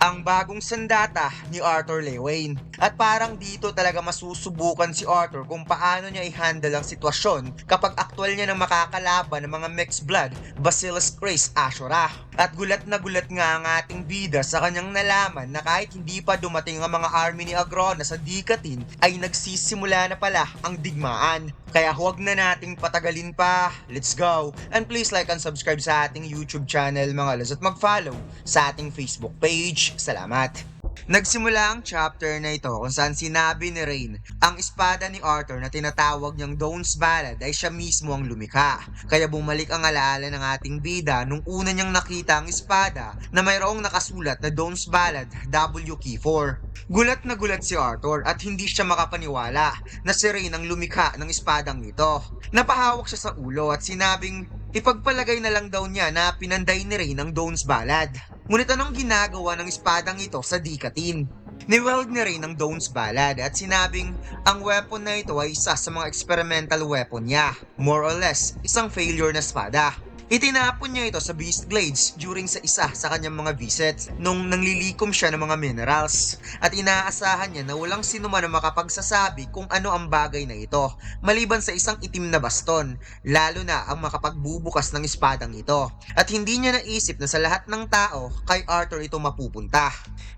ang bagong sandata ni Arthur Lewain. At parang dito talaga masusubukan si Arthur kung paano niya i-handle ang sitwasyon kapag aktwal niya ng makakalaban ng mga mixed blood Basilisk Race Ashura. At gulat na gulat nga ang ating bida sa kanyang nalaman na kahit hindi pa dumating ang mga army ni Agrona sa Dikatin ay nagsisimula na pala ang digmaan. Kaya huwag na nating patagalin pa. Let's go! And please like and subscribe sa ating YouTube channel mga lods at mag-follow sa ating Facebook page. Salamat! Nagsimula ang chapter na ito kung saan sinabi ni Rain ang espada ni Arthur na tinatawag niyang Dawn's Ballad ay siya mismo ang lumikha. Kaya bumalik ang alaala ng ating bida nung una niyang nakita ang espada na mayroong nakasulat na Dawn's Ballad WK4. Gulat na gulat si Arthur at hindi siya makapaniwala na si Rain ang lumikha ng espadang ito. Napahawak siya sa ulo at sinabing ipagpalagay na lang daw niya na pinanday ni Rain ang Dawn's Ballad. Ngunit anong ginagawa ng espadang ito sa Dikatin? Ni-weld ni Rain ang Dawn's Ballad at sinabing ang weapon na ito ay isa sa mga experimental weapon niya. More or less, isang failure na espada. Itinapon niya ito sa Beast Glades during sa isa sa kanyang mga visits nung nanglilikom siya ng mga minerals at inaasahan niya na walang sino man ang makapagsasabi kung ano ang bagay na ito maliban sa isang itim na baston, lalo na ang makapagbubukas ng espadang ito. At hindi niya naisip na sa lahat ng tao kay Arthur ito mapupunta.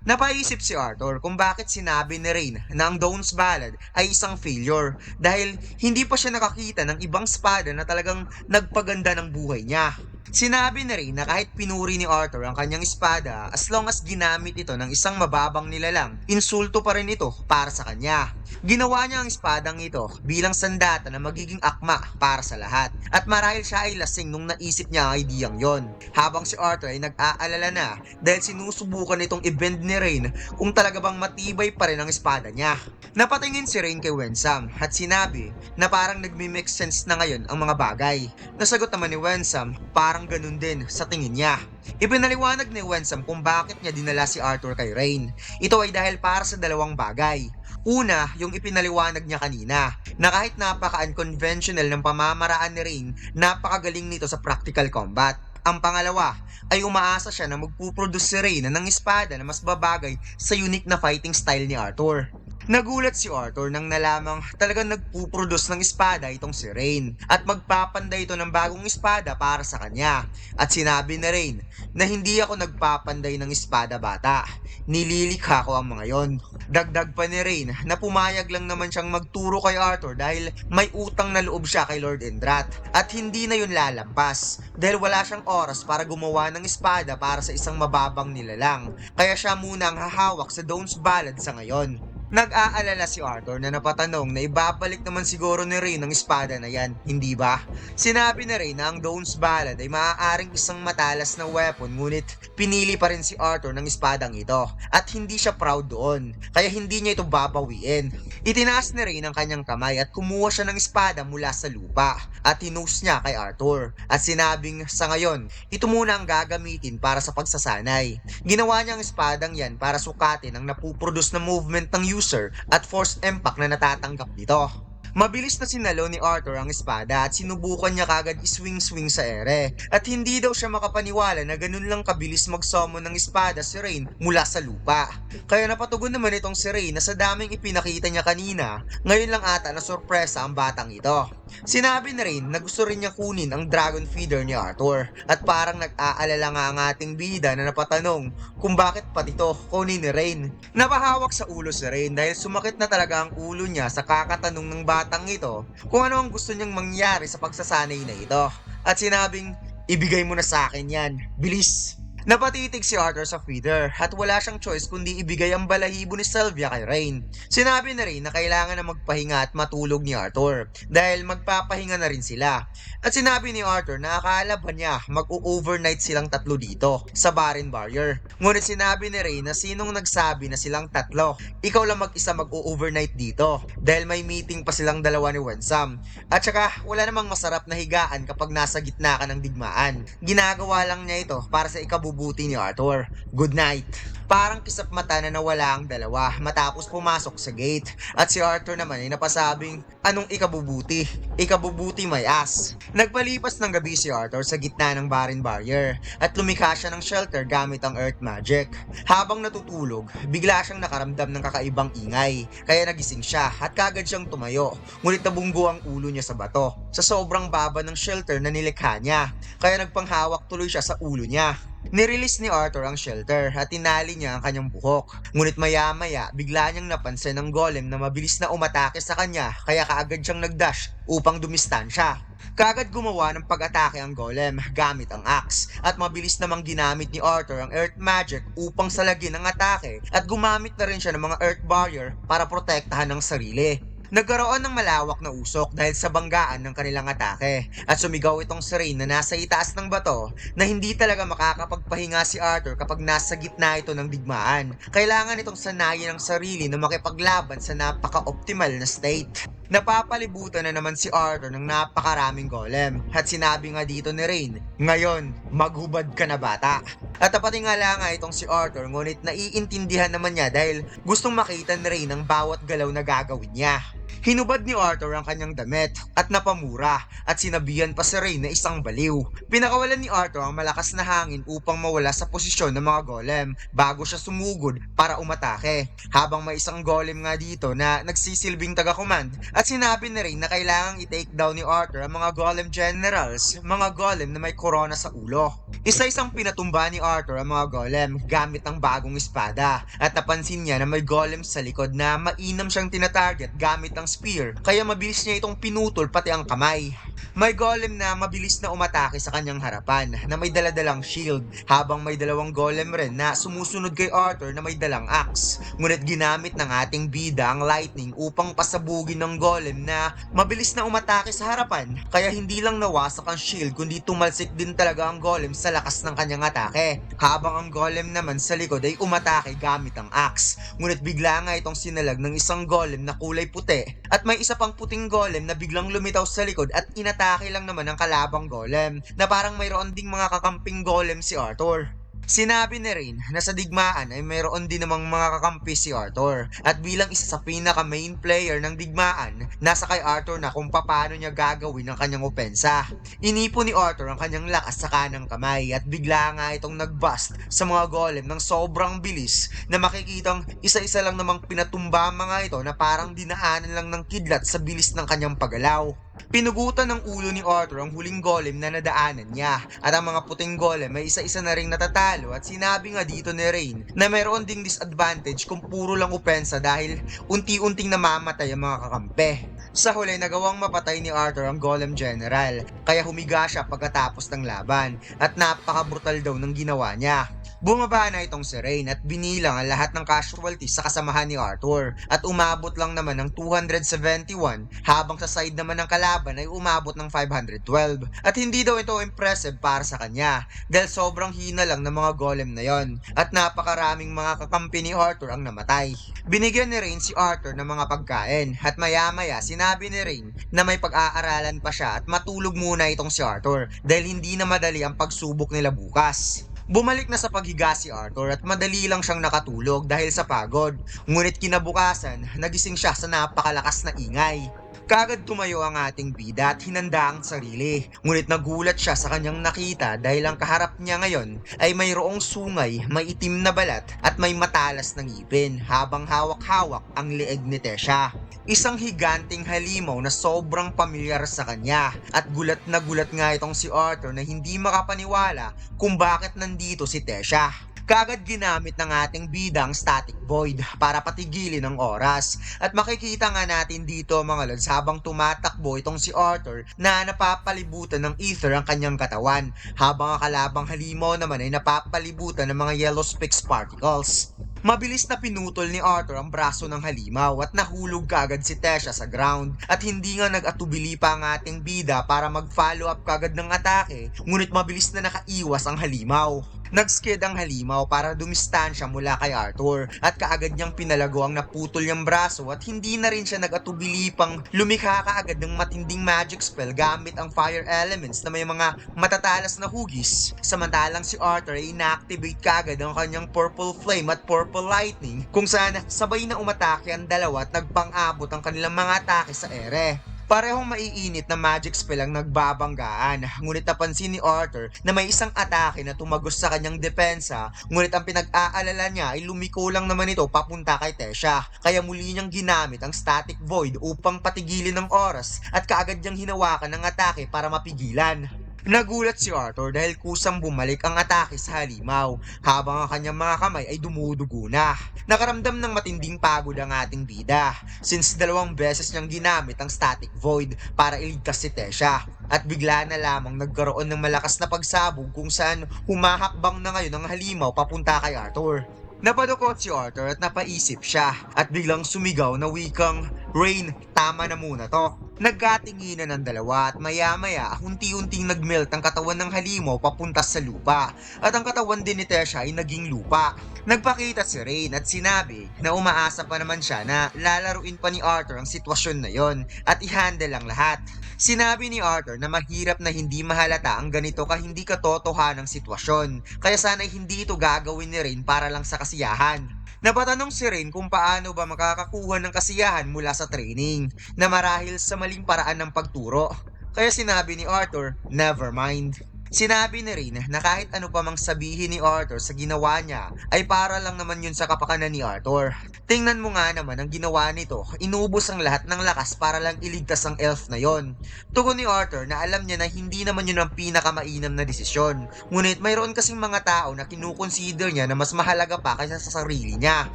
Napaisip si Arthur kung bakit sinabi ni Rain na ang Dawn's Ballad ay isang failure dahil hindi pa siya nakakita ng ibang espada na talagang nagpaganda ng buhay niya. Sinabi na rin na kahit pinuri ni Arthur ang kanyang espada, as long as ginamit ito ng isang mababang nilalang, insulto pa rin ito para sa kanya. Ginawa niya ang espadang ito bilang sandata na magiging akma para sa lahat. At marahil siya ay lasing nung naisip niya ang ideyang yon. Habang si Arthur ay nag-aalala na dahil sinusubukan nitong i-bend ni Rain kung talaga bang matibay pa rin ang espada niya. Napatingin si Rain kay Wensam at sinabi na parang nagmi-make sense na ngayon ang mga bagay. Nasagot naman ni Wensam, parang ganun din sa tingin niya. Ipinaliwanag ni Wensam kung bakit niya dinala si Arthur kay Rain. Ito ay dahil para sa dalawang bagay. Una, yung ipinaliwanag niya kanina, na kahit napaka-unconventional ng pamamaraan ni Rain, napakagaling nito sa practical combat. Ang pangalawa, ay umaasa siya na magpuproduce si Rain ng espada na mas babagay sa unique na fighting style ni Arthur. Nagulat si Arthur nang nalamang talagang nagpuproduce ng espada itong si Rain at magpapanday ito ng bagong espada para sa kanya. At sinabi ni Rain na hindi ako nagpapanday ng espada bata, nililikha ko ang mga yon. Dagdag pa ni Rain na pumayag lang naman siyang magturo kay Arthur dahil may utang na loob siya kay Lord Endrat at hindi na yun lalampas dahil wala siyang oras para gumawa ng espada para sa isang mababang nilalang, kaya siya muna ang hahawak sa Dawn's Ballad sa ngayon. Nag-aalala si Arthur na napatanong na ibabalik naman siguro ni Rain ang espada na yan, hindi ba? Sinabi ni Rain na ang Dawn's Ballad ay maaaring isang matalas na weapon ngunit pinili pa rin si Arthur ng espadang ito at hindi siya proud doon, kaya hindi niya ito babawiin. Itinaas ni Rain ang kanyang kamay at kumuha siya ng espada mula sa lupa at tinose niya kay Arthur at sinabing sa ngayon, ito muna ang gagamitin para sa pagsasanay. Ginawa niya ang espadang yan para sukatin ang napuproduce na movement ng user at force impact na natatanggap dito. Mabilis na sinalo ni Arthur ang espada at sinubukan niya kagad iswing-swing sa ere. At hindi daw siya makapaniwala na ganun lang kabilis mag-summon ng espada si Rain mula sa lupa. Kaya napatugon naman itong si Rain na sa daming ipinakita niya kanina, ngayon lang ata na sorpresa ang batang ito. Sinabi ni Rain na gusto rin niya kunin ang dragon feeder ni Arthur at parang nag-aalala nga ang ating bida na napatanong kung bakit pati ito kunin ni Rain. Napahawak sa ulo si Rain dahil sumakit na talaga ang ulo niya sa kakatanong ng batang ito kung ano ang gusto niyang mangyari sa pagsasanay na ito. At sinabing, ibigay mo na sa akin yan, bilis! Napatitig si Arthur sa feeder at wala siyang choice kundi ibigay ang balahibo ni Sylvia kay Rain. Sinabi na rin na kailangan na magpahinga at matulog ni Arthur dahil magpapahinga na rin sila. At sinabi ni Arthur na akala ba niya mag-overnight silang tatlo dito sa Barren Barrier. Ngunit sinabi ni Rain na sinong nagsabi na silang tatlo, ikaw lang mag-isa mag-overnight dito dahil may meeting pa silang dalawa ni Wensam. At saka wala namang masarap na higaan kapag nasa gitna ka ng digmaan. Ginagawa lang niya ito para sa ikabubuti ni Arthur. Good night. Parang kisap mata na nawala ang dalawa matapos pumasok sa gate. At si Arthur naman ay napasabing, anong ikabubuti? Ikabubuti my ass. Nagpalipas ng gabi si Arthur sa gitna ng Barin Barrier at lumikha siya ng shelter gamit ang Earth Magic. Habang natutulog, bigla siyang nakaramdam ng kakaibang ingay. Kaya nagising siya at kagad siyang tumayo. Ngunit nabunggo ang ulo niya sa bato sa sobrang baba ng shelter na nilikha niya. Kaya nagpanghawak tuloy siya sa ulo niya. Nirelease ni Arthur ang shelter at tinali niya ang kanyang buhok. Ngunit maya-maya, bigla niyang napansin ng golem na mabilis na umatake sa kanya kaya kaagad siyang nagdash upang dumistansya. Kaagad gumawa ng pag-atake ang golem gamit ang axe at mabilis namang ginamit ni Arthur ang Earth Magic upang salagin ang atake at gumamit na rin siya ng mga Earth Barrier para protektahan ang sarili. Nagkaroon ng malawak na usok dahil sa banggaan ng kanilang atake at sumigaw itong si Rain na nasa itaas ng bato na hindi talaga makakapagpahinga si Arthur kapag nasa gitna ito ng digmaan. Kailangan itong sanayin ang sarili na makipaglaban sa napaka-optimal na state. Napapalibutan na naman si Arthur ng napakaraming golem at sinabi nga dito ni Rain, ngayon, maghubad ka na bata. At tapating nga lang nga itong si Arthur ngunit naiintindihan naman niya dahil gustong makita ni Rain ang bawat galaw na gagawin niya. Hinubad ni Arthur ang kanyang damit at napamura at sinabihan pa si Rain na isang baliw. Pinakawalan ni Arthur ang malakas na hangin upang mawala sa posisyon ng mga golem bago siya sumugod para umatake. Habang may isang golem nga dito na nagsisilbing taga-command at sinabi ni Rain na kailangang i-take down ni Arthur ang mga golem generals, mga golem na may corona sa ulo. Isa-isang pinatumba ni Arthur ang mga golem gamit ang bagong espada at napansin niya na may golem sa likod na mainam siyang tinatarget gamit ang spear kaya mabilis niya itong pinutol pati ang kamay. May golem na mabilis na umatake sa kanyang harapan na may daladalang shield habang may dalawang golem rin na sumusunod kay Arthur na may dalang axe. Ngunit ginamit ng ating bida ang lightning upang pasabugin ng golem na mabilis na umatake sa harapan kaya hindi lang nawasak ang shield kundi tumalsik din talaga ang golem sa lakas ng kanyang atake. Habang ang golem naman sa likod ay umatake gamit ang axe. Ngunit bigla nga itong sinalag ng isang golem na kulay puti at may isa pang puting golem na biglang lumitaw sa likod at inatake lang naman ng kalabang golem na parang mayroon ding mga kakamping golem si Arthur. Sinabi ni Rain na sa digmaan ay mayroon din namang mga kakampi si Arthur at bilang isa sa pinaka main player ng digmaan, nasa kay Arthur na kung paano niya gagawin ang kanyang opensa. Inipo ni Arthur ang kanyang lakas sa kanang kamay at bigla nga itong nagbust sa mga golem ng sobrang bilis na makikitang isa-isa lang namang pinatumba mga ito na parang dinaanan lang ng kidlat sa bilis ng kanyang paggalaw. Pinugutan ng ulo ni Arthur ang huling golem na nadaanan niya at ang mga puting golem ay isa-isa na ring natatalo at sinabi nga dito ni Rain na mayroon ding disadvantage kung puro lang opensa dahil unti-unting namamatay ang mga kakampi. Sa huli nagawang mapatay ni Arthur ang golem general kaya humiga siya pagkatapos ng laban at napaka-brutal daw ng ginawa niya. Bumaba na itong si Rain at binilang ang lahat ng casualties sa kasamahan ni Arthur at umabot lang naman ng 271 habang sa side naman ng kalaban ay umabot ng 512 at hindi daw ito impressive para sa kanya dahil sobrang hina lang ng mga golem na yon at napakaraming mga kakampi ni Arthur ang namatay. Binigyan ni Rain si Arthur ng mga pagkain at maya-maya sinabi ni Rain na may pag-aaralan pa siya at matulog muna itong si Arthur dahil hindi na madali ang pagsubok nila bukas. Bumalik na sa paghiga si Arthur at madali lang siyang nakatulog dahil sa pagod. Ngunit kinabukasan, nagising siya sa napakalakas na ingay. Kagad tumayo ang ating bida at hinanda ang sarili. Ngunit nagulat siya sa kanyang nakita dahil ang kaharap niya ngayon ay mayroong sungay, may itim na balat at may matalas na ngipin habang hawak-hawak ang leeg ni Tesha. Isang higanting halimaw na sobrang pamilyar sa kanya at gulat na gulat nga itong si Arthur na hindi makapaniwala kung bakit nandito si Tesha. Kagad ginamit ng ating bida ang static void para patigilin ang oras at makikita nga natin dito mga lods habang tumatakbo itong si Arthur na napapalibutan ng ether ang kanyang katawan habang ang kalabang halimaw naman ay napapalibutan ng mga yellow spix particles. Mabilis na pinutol ni Arthur ang braso ng halimaw at nahulog kaagad si Tesha sa ground at hindi nga nag-atubili pa ang ating bida para mag-follow up kaagad ng atake ngunit mabilis na nakaiwas ang halimaw. Nag-skid ang halimaw para dumistansya mula kay Arthur at kaagad niyang pinalago ang naputol niyang braso at hindi na rin siya nag-atubili pang lumikha kaagad ng matinding magic spell gamit ang fire elements na may mga matatalas na hugis. Samantalang si Arthur ay ina-activate kaagad ang kanyang purple flame at purple lightning kung saan sabay na umatake ang dalawa at nagpang-abot ang kanilang mga atake sa ere. Parehong maiinit na magic spell ang nagbabanggaan, ngunit napansin ni Arthur na may isang atake na tumagos sa kanyang depensa, ngunit ang pinag-aalala niya ay lumiko lang naman ito papunta kay Tesha, kaya muli niyang ginamit ang static void upang patigilin ng oras at kaagad niyang hinawakan ng atake para mapigilan. Nagulat si Arthur dahil kusang bumalik ang atake sa halimaw habang ang kanyang mga kamay ay dumudugo na. Nakaramdam ng matinding pagod ang ating bida since 2 beses niyang ginamit ang static void para iligtas si Tesha at bigla na lamang nagkaroon ng malakas na pagsabog kung saan humahakbang na ngayon ang halimaw papunta kay Arthur. Napadukot si Arthur at napaisip siya at biglang sumigaw na wikang, "Rain, tama na muna to." Nagkatinginan ng dalawa at maya-maya unti-unting nagmelt ang katawan ng halimaw papunta sa lupa at ang katawan din ni Tesha ay naging lupa. Nagpakita si Rain at sinabi na umaasa pa naman siya na lalaruin pa ni Arthur ang sitwasyon na yon at i-handle ang lahat. Sinabi ni Arthur na mahirap na hindi mahalata ang ganito ka hindi katotohanang sitwasyon, kaya sana'y hindi ito gagawin ni Rain para lang sa kasiyahan. Napatanong si Rain kung paano ba makakakuha ng kasiyahan mula sa training na marahil sa maling paraan ng pagturo. Kaya sinabi ni Arthur, never mind. Sinabi ni Rain na kahit ano pa mang sabihin ni Arthur sa ginawa niya ay para lang naman yun sa kapakanan ni Arthur. Tingnan mo nga naman ang ginawa nito, inubos ang lahat ng lakas para lang iligtas ang elf na yon. Tugon ni Arthur na alam niya na hindi naman yun ang pinakamainam na desisyon. Ngunit mayroon kasing mga tao na kinukonsider niya na mas mahalaga pa kaysa sa sarili niya.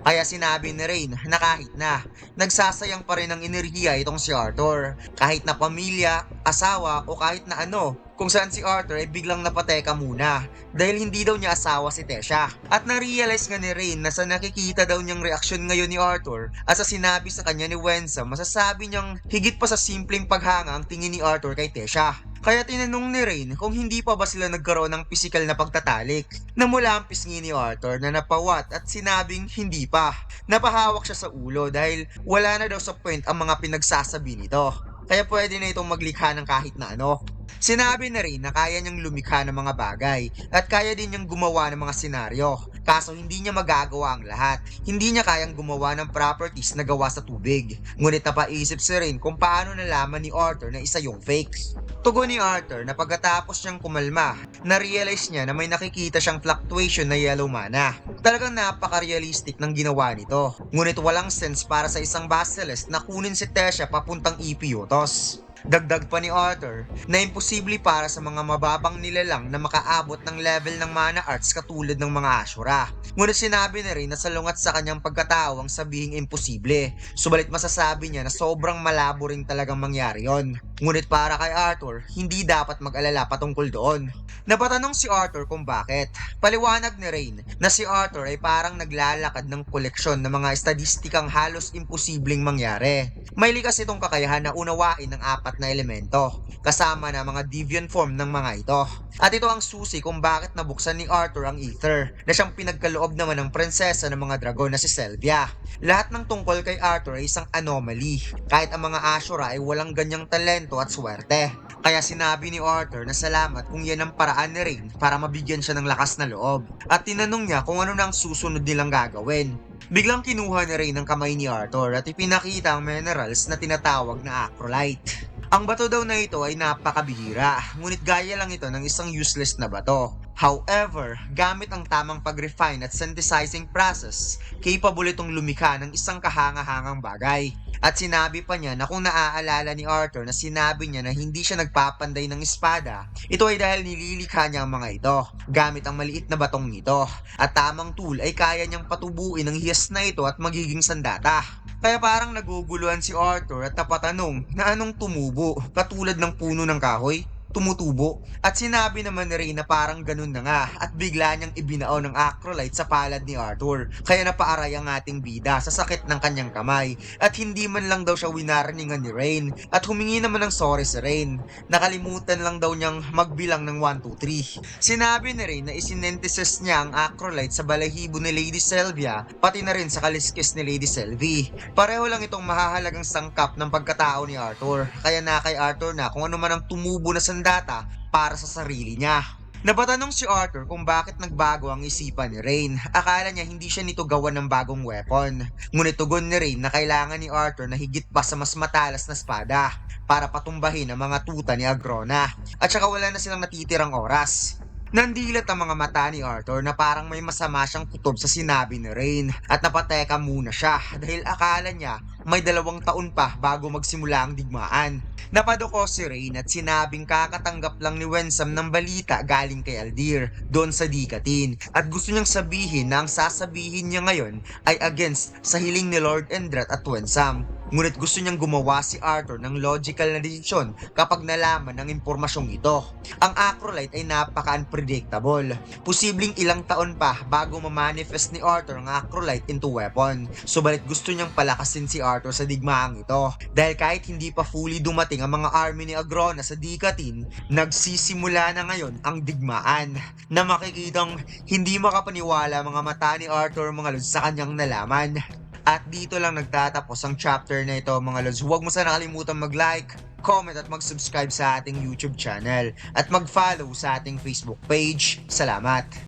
Kaya sinabi ni Rain na kahit na nagsasayang pa rin ng enerhiya itong si Arthur, kahit na pamilya, asawa o kahit na ano, kung saan si Arthur ay biglang napateka muna dahil hindi daw niya asawa si Tesha. At na-realize nga ni Rain na sa nakikita daw niyang reaksyon ngayon ni Arthur at sa sinabi sa kanya ni Wensa, masasabi niyang higit pa sa simpleng paghanga ang tingin ni Arthur kay Tesha. Kaya tinanong ni Rain kung hindi pa ba sila nagkaroon ng pisikal na pagtatalik. Namula ang pisngi ni Arthur na napawat at sinabing hindi pa. Napahawak siya sa ulo dahil wala na daw sa point ang mga pinagsasabi nito. Kaya pwede na itong maglikha ng kahit na ano. Sinabi na rin na kaya niyang lumikha ng mga bagay at kaya din niyang gumawa ng mga senaryo. Kaso hindi niya magagawa ang lahat. Hindi niya kayang gumawa ng properties na gawa sa tubig. Ngunit napaisip si Rain kung paano nalaman ni Arthur na isa yung fake. Tugon ni Arthur na pagkatapos niyang kumalma, na-realize niya na may nakikita siyang fluctuation na yellow mana. Talagang napaka-realistic ng ginawa nito. Ngunit walang sense para sa isang basilisk na kunin si Tesha papuntang Ipiotos. Dagdag pa ni Arthur na imposible para sa mga mababang nilalang na makaabot ng level ng mana arts katulad ng mga Ashura. Ngunit sinabi na rin na salungat sa kanyang pagkatao ang sabihing imposible. Subalit masasabi niya na sobrang malabo rin talagang mangyari yon. Ngunit para kay Arthur, hindi dapat mag-alala patungkol doon. Napatanong si Arthur kung bakit. Paliwanag ni Rain na si Arthur ay parang naglalakad ng koleksyon ng mga estadistikang halos imposibleng mangyari. May likas itong kakayahan na unawain ng 4 na elemento, kasama na mga deviant form ng mga ito. At ito ang susi kung bakit nabuksan ni Arthur ang Ether, na siyang pinagkaloob naman ng prinsesa ng mga dragon na si Selvia. Lahat ng tungkol kay Arthur ay isang anomaly, kahit ang mga Ashura ay walang ganyang talento at swerte. Kaya sinabi ni Arthur na salamat kung yan ang paraan ni Rain para mabigyan siya ng lakas na loob. At tinanong niya kung ano na ang susunod nilang gagawin. Biglang kinuha ni Rain ang kamay ni Arthur at ipinakita ang minerals na tinatawag na acrolite. Ang bato daw na ito ay napakabihira, ngunit gaya lang ito ng isang useless na bato. However, gamit ang tamang pag-refine at synthesizing process, capable itong lumikha ng isang kahanga-hangang bagay. At sinabi pa niya na kung naaalala ni Arthur na sinabi niya na hindi siya nagpapanday ng espada, ito ay dahil nililikha niya ang mga ito, gamit ang maliit na batong ito. At tamang tool ay kaya niyang patubuin ang hiyas na ito at magiging sandata. Kaya parang naguguluhan si Arthur at napatanong na anong tumubo, katulad ng puno ng kahoy. tumutubo. At sinabi naman ni Rain na parang ganun na nga at bigla niyang ibinao ng acrolite sa palad ni Arthur. Kaya napaaray ang ating bida sa sakit ng kanyang kamay at hindi man lang daw siya winarningan ni Rain at humingi naman ng sorry si Rain. Nakalimutan lang daw niyang magbilang ng 1, 2, 3. Sinabi ni Rain na isinentesis niya ang acrolite sa balahibo ni Lady Sylvia pati na rin sa kaliskis ni Lady Sylvie. Pareho lang itong mahahalagang sangkap ng pagkatao ni Arthur kaya na kay Arthur na kung ano man ang tumubo na sandata para sa sarili niya. Napatanong si Arthur kung bakit nagbago ang isipan ni Rain. Akala niya hindi siya nito gawa ng bagong weapon. Ngunit tugon ni Rain na kailangan ni Arthur na higit pa sa mas matalas na espada para patumbahin ang mga tuta ni Agrona. At saka wala na silang natitirang oras. Nandilat ang mga mata ni Arthur na parang may masama siyang kutob sa sinabi ni Rain at napateka muna siya dahil akala niya may 2 taon pa bago magsimula ang digmaan. Napaduko si Rain at sinabing kakatanggap lang ni Wensam ng balita galing kay Aldir doon sa Dikatin at gusto niyang sabihin na ang sasabihin niya ngayon ay against sa hiling ni Lord Endrat at Wensam. Ngunit gusto niyang gumawa si Arthur ng logical na desisyon kapag nalaman ng impormasyong ito. Ang acrolite ay napaka-unpredictable. Posibleng ilang taon pa bago ma-manifest ni Arthur ang acrolite into weapon. Subalit gusto niyang palakasin si Arthur sa digmaang ito. Dahil kahit hindi pa fully dumating ang mga army ni Agrona sa Dikatin, nagsisimula na ngayon ang digmaan. Na makikitang hindi makapaniwala mga mata ni Arthur mga lods sa kanyang nalaman. At dito lang nagtatapos ang chapter na ito mga lods. Huwag mo sana kalimutan mag-like, comment at mag-subscribe sa ating YouTube channel at mag-follow sa ating Facebook page. Salamat!